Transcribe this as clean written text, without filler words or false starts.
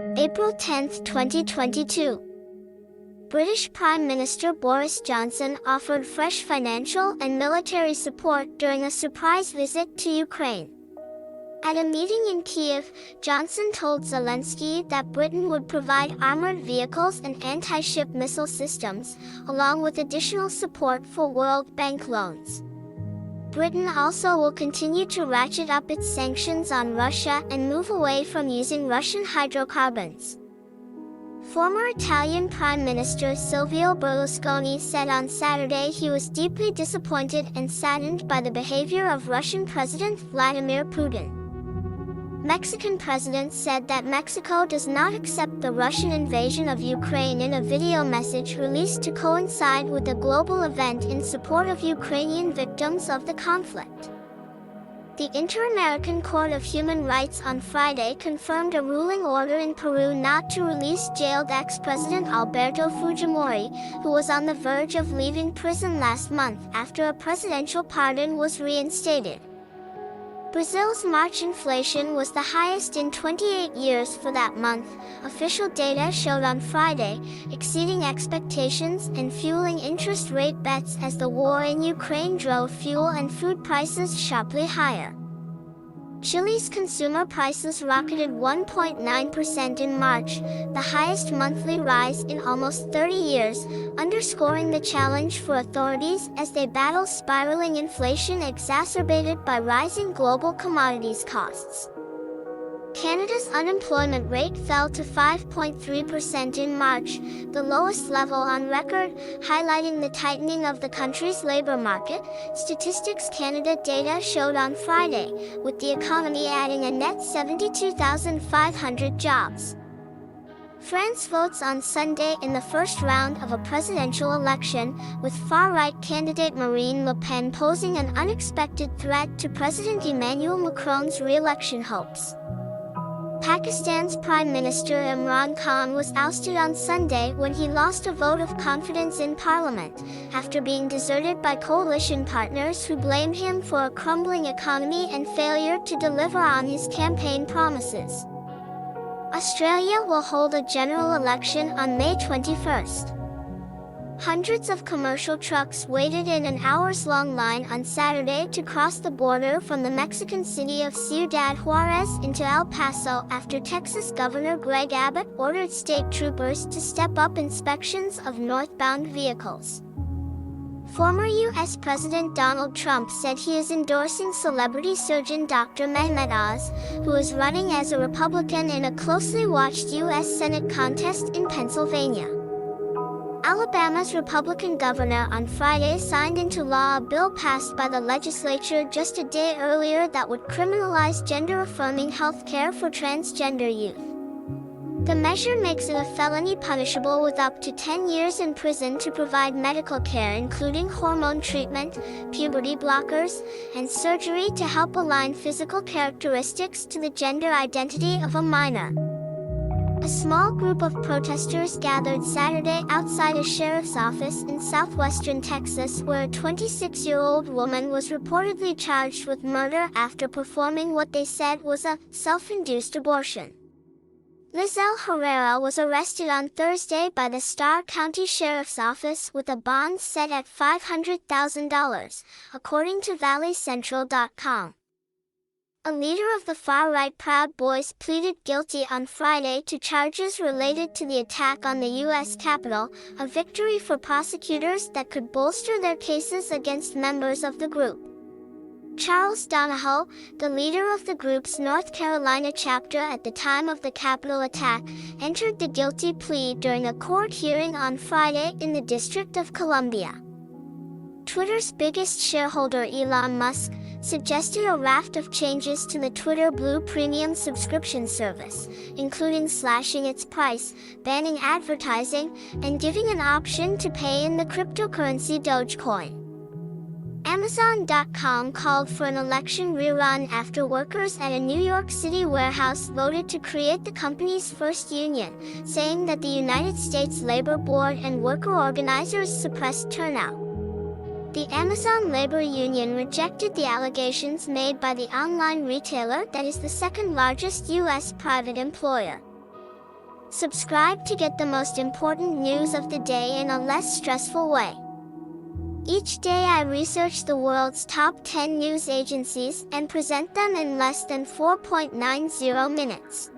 April 10, 2022. British Prime Minister Boris Johnson offered fresh financial and military support during a surprise visit to Ukraine. At a meeting in Kyiv, Johnson told Zelensky that Britain would provide armored vehicles and anti-ship missile systems, along with additional support for World Bank loans. Britain also will continue to ratchet up its sanctions on Russia and move away from using Russian hydrocarbons. Former Italian Prime Minister Silvio Berlusconi said on Saturday he was deeply disappointed and saddened by the behavior of Russian President Vladimir Putin. Mexican president said that Mexico does not accept the Russian invasion of Ukraine in a video message released to coincide with a global event in support of Ukrainian victims of the conflict. The Inter-American Court of Human Rights on Friday confirmed a ruling order in Peru not to release jailed ex-president Alberto Fujimori, who was on the verge of leaving prison last month after a presidential pardon was reinstated. Brazil's March inflation was the highest in 28 years for that month, official data showed on Friday, exceeding expectations and fueling interest rate bets as the war in Ukraine drove fuel and food prices sharply higher. Chile's consumer prices rocketed 1.9% in March, the highest monthly rise in almost 30 years, underscoring the challenge for authorities as they battle spiraling inflation exacerbated by rising global commodities costs. Canada's unemployment rate fell to 5.3% in March, the lowest level on record, highlighting the tightening of the country's labor market, Statistics Canada data showed on Friday, with the economy adding a net 72,500 jobs. France votes on Sunday in the first round of a presidential election, with far-right candidate Marine Le Pen posing an unexpected threat to President Emmanuel Macron's re-election hopes. Pakistan's Prime Minister Imran Khan was ousted on Sunday when he lost a vote of confidence in parliament, after being deserted by coalition partners who blamed him for a crumbling economy and failure to deliver on his campaign promises. Australia will hold a general election on May 21st. Hundreds of commercial trucks waited in an hours-long line on Saturday to cross the border from the Mexican city of Ciudad Juarez into El Paso after Texas Governor Greg Abbott ordered state troopers to step up inspections of northbound vehicles. Former U.S. President Donald Trump said he is endorsing celebrity surgeon Dr. Mehmet Oz, who is running as a Republican in a closely watched U.S. Senate contest in Pennsylvania. Alabama's Republican governor on Friday signed into law a bill passed by the legislature just a day earlier that would criminalize gender-affirming health care for transgender youth. The measure makes it a felony punishable with up to 10 years in prison to provide medical care including hormone treatment, puberty blockers, and surgery to help align physical characteristics to the gender identity of a minor. A small group of protesters gathered Saturday outside a sheriff's office in southwestern Texas where a 26-year-old woman was reportedly charged with murder after performing what they said was a self-induced abortion. Lizelle Herrera was arrested on Thursday by the Starr County Sheriff's Office with a bond set at $500,000, according to ValleyCentral.com. A leader of the far-right Proud Boys pleaded guilty on Friday to charges related to the attack on the U.S. Capitol, a victory for prosecutors that could bolster their cases against members of the group. Charles Donahoe, the leader of the group's North Carolina chapter at the time of the Capitol attack, entered the guilty plea during a court hearing on Friday in the District of Columbia. Twitter's biggest shareholder Elon Musk suggested a raft of changes to the Twitter Blue Premium subscription service, including slashing its price, banning advertising, and giving an option to pay in the cryptocurrency Dogecoin. Amazon.com called for an election rerun after workers at a New York City warehouse voted to create the company's first union, saying that the United States Labor Board and worker organizers suppressed turnout. The Amazon labor union rejected the allegations made by the online retailer that is the second largest U.S. private employer. Subscribe to get the most important news of the day in a less stressful way. Each day I research the world's top 10 news agencies and present them in less than 4.90 minutes.